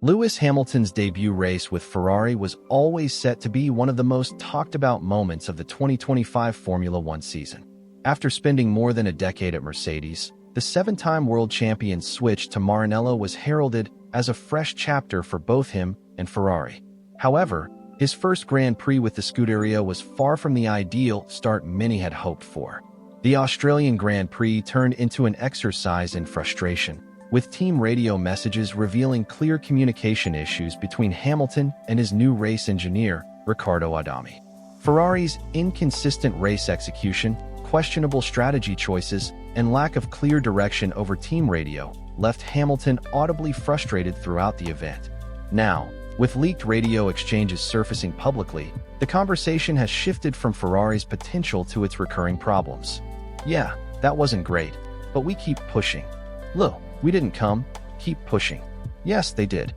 Lewis Hamilton's debut race with Ferrari was always set to be one of the most talked-about moments of the 2025 Formula One season. After spending more than a decade at Mercedes, the seven-time world champion's switch to Maranello was heralded as a fresh chapter for both him and Ferrari. However, his first Grand Prix with the Scuderia was far from the ideal start many had hoped for. The Australian Grand Prix turned into an exercise in frustration, with team radio messages revealing clear communication issues between Hamilton and his new race engineer, Riccardo Adami. Ferrari's inconsistent race execution, questionable strategy choices, and lack of clear direction over team radio left Hamilton audibly frustrated throughout the event. Now, with leaked radio exchanges surfacing publicly, the conversation has shifted from Ferrari's potential to its recurring problems. "Yeah, that wasn't great, but we keep pushing." "Look, we didn't come, keep pushing." "Yes, they did."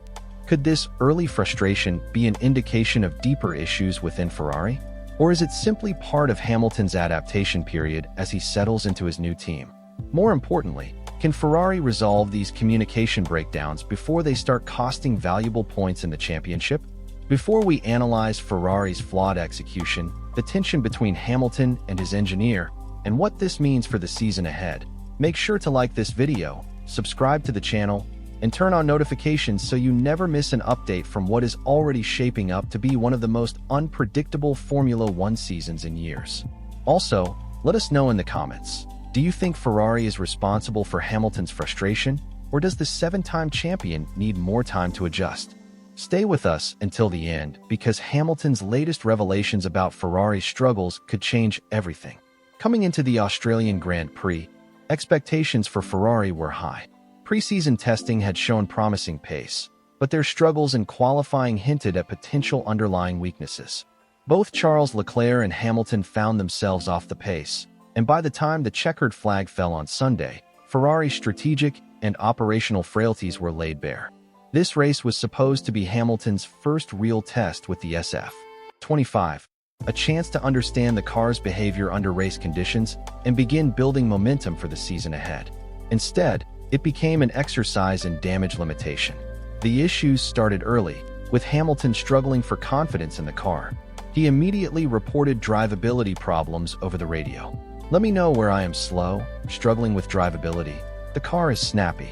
Could this early frustration be an indication of deeper issues within Ferrari? Or is it simply part of Hamilton's adaptation period as he settles into his new team? More importantly, can Ferrari resolve these communication breakdowns before they start costing valuable points in the championship? Before we analyze Ferrari's flawed execution, the tension between Hamilton and his engineer, and what this means for the season ahead, make sure to like this video, subscribe to the channel, and turn on notifications so you never miss an update from what is already shaping up to be one of the most unpredictable Formula One seasons in years. Also, let us know in the comments. Do you think Ferrari is responsible for Hamilton's frustration, or does the seven-time champion need more time to adjust? Stay with us until the end, because Hamilton's latest revelations about Ferrari's struggles could change everything. Coming into the Australian Grand Prix, expectations for Ferrari were high. Preseason testing had shown promising pace, but their struggles in qualifying hinted at potential underlying weaknesses. Both Charles Leclerc and Hamilton found themselves off the pace, and by the time the checkered flag fell on Sunday, Ferrari's strategic and operational frailties were laid bare. This race was supposed to be Hamilton's first real test with the SF25, a chance to understand the car's behavior under race conditions and begin building momentum for the season ahead. Instead, it became an exercise in damage limitation. The issues started early, with Hamilton struggling for confidence in the car. He immediately reported drivability problems over the radio. "Let me know where I am slow, struggling with drivability. The car is snappy."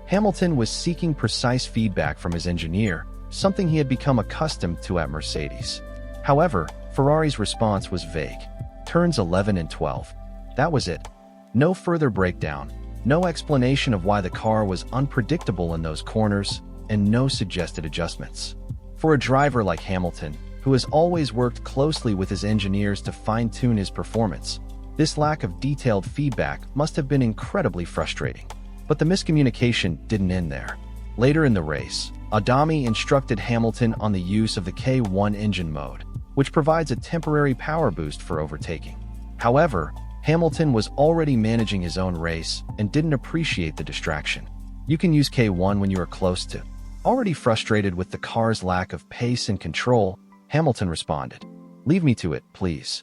Hamilton was seeking precise feedback from his engineer, something he had become accustomed to at Mercedes. However, Ferrari's response was vague. Turns 11 and 12. That was it. No further breakdown, no explanation of why the car was unpredictable in those corners, and no suggested adjustments. For a driver like Hamilton, who has always worked closely with his engineers to fine-tune his performance, this lack of detailed feedback must have been incredibly frustrating. But the miscommunication didn't end there. Later in the race, Adami instructed Hamilton on the use of the K1 engine mode, which provides a temporary power boost for overtaking. However, Hamilton was already managing his own race and didn't appreciate the distraction. "You can use K1 when you are close to." Already frustrated with the car's lack of pace and control, Hamilton responded, "Leave me to it, please."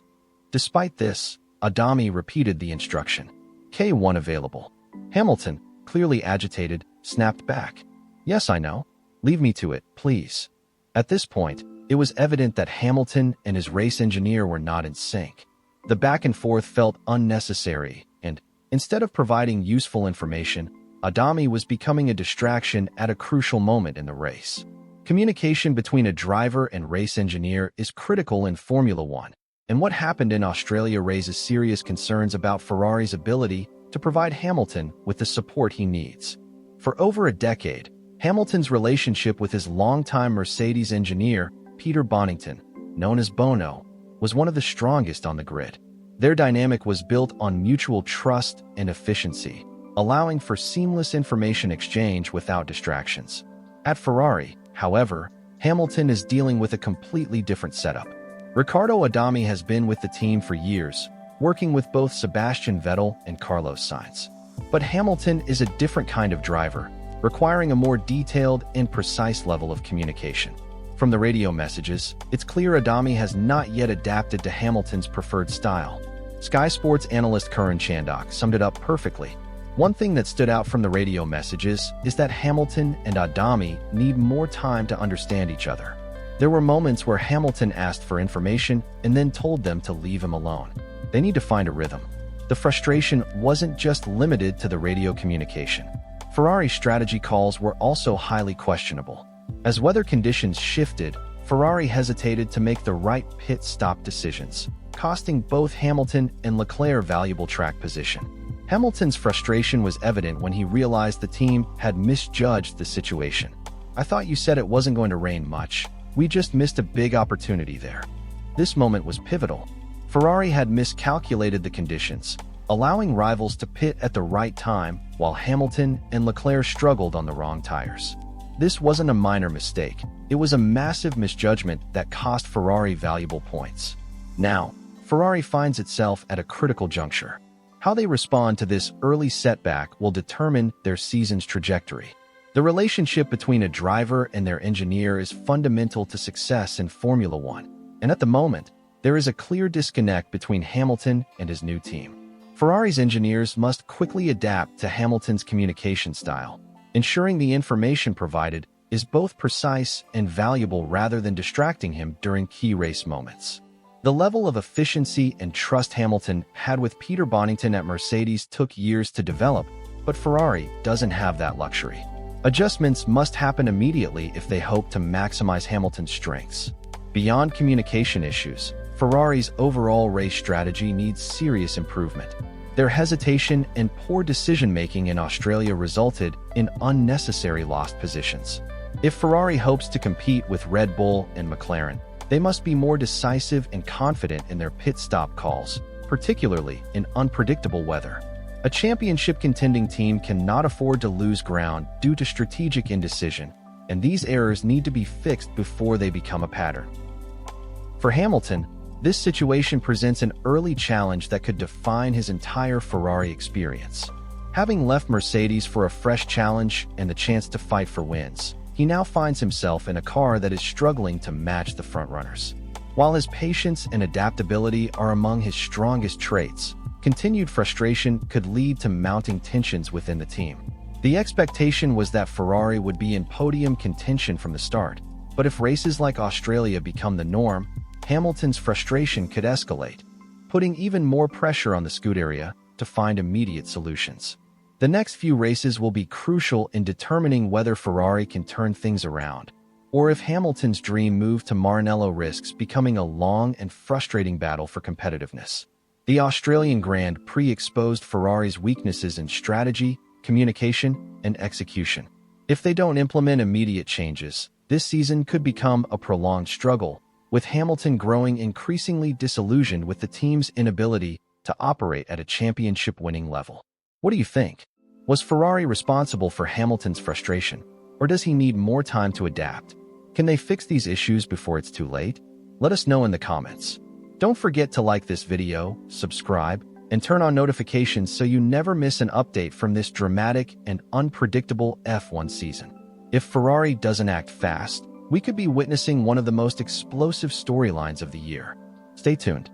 Despite this, Adami repeated the instruction. "K1 available." Hamilton, clearly agitated, snapped back, "Yes, I know. Leave me to it, please." At this point, it was evident that Hamilton and his race engineer were not in sync. The back and forth felt unnecessary, and instead of providing useful information, Adami was becoming a distraction at a crucial moment in the race. Communication between a driver and race engineer is critical in Formula One, and what happened in Australia raises serious concerns about Ferrari's ability to provide Hamilton with the support he needs. For over a decade, Hamilton's relationship with his longtime Mercedes engineer, Peter Bonington, known as Bono, was one of the strongest on the grid. Their dynamic was built on mutual trust and efficiency, allowing for seamless information exchange without distractions. At Ferrari, however, Hamilton is dealing with a completely different setup. Riccardo Adami has been with the team for years, working with both Sebastian Vettel and Carlos Sainz. But Hamilton is a different kind of driver, requiring a more detailed and precise level of communication. From the radio messages, it's clear Adami has not yet adapted to Hamilton's preferred style. Sky Sports analyst Karan Chandok summed it up perfectly. One thing that stood out from the radio messages is that Hamilton and Adami need more time to understand each other. There were moments where Hamilton asked for information and then told them to leave him alone. They need to find a rhythm. The frustration wasn't just limited to the radio communication. Ferrari's strategy calls were also highly questionable. As weather conditions shifted, Ferrari hesitated to make the right pit stop decisions, costing both Hamilton and Leclerc valuable track position. Hamilton's frustration was evident when he realized the team had misjudged the situation. "I thought you said it wasn't going to rain much. We just missed a big opportunity there." This moment was pivotal. Ferrari had miscalculated the conditions, allowing rivals to pit at the right time while Hamilton and Leclerc struggled on the wrong tires. This wasn't a minor mistake. It was a massive misjudgment that cost Ferrari valuable points. Now, Ferrari finds itself at a critical juncture. How they respond to this early setback will determine their season's trajectory. The relationship between a driver and their engineer is fundamental to success in Formula One, and at the moment, there is a clear disconnect between Hamilton and his new team. Ferrari's engineers must quickly adapt to Hamilton's communication style, ensuring the information provided is both precise and valuable rather than distracting him during key race moments. The level of efficiency and trust Hamilton had with Peter Bonington at Mercedes took years to develop, but Ferrari doesn't have that luxury. Adjustments must happen immediately if they hope to maximize Hamilton's strengths. Beyond communication issues, Ferrari's overall race strategy needs serious improvement. Their hesitation and poor decision-making in Australia resulted in unnecessary lost positions. If Ferrari hopes to compete with Red Bull and McLaren, they must be more decisive and confident in their pit stop calls, particularly in unpredictable weather. A championship-contending team cannot afford to lose ground due to strategic indecision, and these errors need to be fixed before they become a pattern. For Hamilton, this situation presents an early challenge that could define his entire Ferrari experience. Having left Mercedes for a fresh challenge and the chance to fight for wins, he now finds himself in a car that is struggling to match the frontrunners. While his patience and adaptability are among his strongest traits, continued frustration could lead to mounting tensions within the team. The expectation was that Ferrari would be in podium contention from the start, but if races like Australia become the norm, Hamilton's frustration could escalate, putting even more pressure on the Scuderia to find immediate solutions. The next few races will be crucial in determining whether Ferrari can turn things around, or if Hamilton's dream move to Maranello risks becoming a long and frustrating battle for competitiveness. The Australian Grand Prix exposed Ferrari's weaknesses in strategy, communication, and execution. If they don't implement immediate changes, this season could become a prolonged struggle, with Hamilton growing increasingly disillusioned with the team's inability to operate at a championship-winning level. What do you think? Was Ferrari responsible for Hamilton's frustration, or does he need more time to adapt? Can they fix these issues before it's too late? Let us know in the comments. Don't forget to like this video, subscribe, and turn on notifications so you never miss an update from this dramatic and unpredictable F1 season. If Ferrari doesn't act fast, we could be witnessing one of the most explosive storylines of the year. Stay tuned.